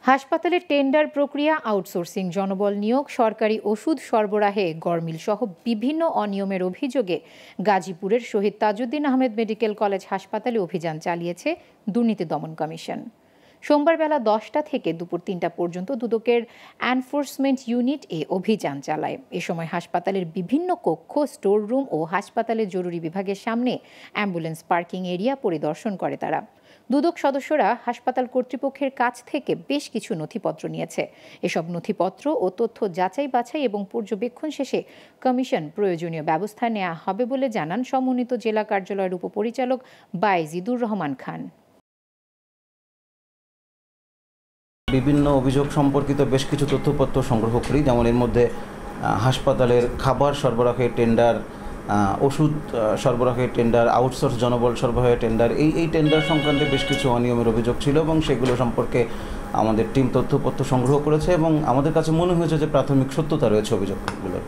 হাসপাতালের টেন্ডার প্রক্রিয়া, আউটসোর্সিং, জনবল নিয়োগ, সরকারি ওষুধ সরবরাহে গরমিল সহ বিভিন্ন অনিয়মের অভিযোগে গাজীপুরের শহীদ তাজউদ্দিন আহমেদ মেডিকেল কলেজ হাসপাতালে অভিযান চালিয়েছে দুর্নীতি দমন কমিশন। সোমবার বেলা 10টা থেকে দুপুর 3টা পর্যন্ত দুদকের এনফোর্সমেন্ট ইউনিট অভিযান চালায়। এ সময় হাসপাতালের বিভিন্ন কক্ষ, স্টোর রুম ও হাসপাতালের জরুরি বিভাগের সামনে অ্যাম্বুলেন্স পার্কিং এরিয়া পরিদর্শন করে তারা। দুদক সদস্যরা হাসপাতাল কর্তৃপক্ষের কাছ থেকে বেশ কিছু নথিপত্র নিয়েছে। এসব নথিপত্র ও তথ্য যাচাই বাছাই এবং পর্যবেক্ষণ শেষে কমিশন প্রয়োজনীয় ব্যবস্থা নেওয়া হবে বলে জানান সমন্বিত জেলা কার্যালয়ের উপপরিচালক বায়েজিদুর রহমান খান। বিভিন্ন অভিযোগ সম্পর্কিত বেশ কিছু তথ্যপত্র সংগ্রহ করি, যেমন এর মধ্যে হাসপাতালের খাবার সরবরাহের টেন্ডার, ওষুধ সরবরাহের টেন্ডার, আউটসোর্স জনবল সরবরাহের টেন্ডার, এই টেন্ডার সংক্রান্তে বেশ কিছু অনিয়মের অভিযোগ ছিল এবং সেগুলো সম্পর্কে আমাদের টিম তথ্যপত্র সংগ্রহ করেছে এবং আমাদের কাছে মনে হয়েছে যে প্রাথমিক সত্যতা রয়েছে অভিযোগগুলোর।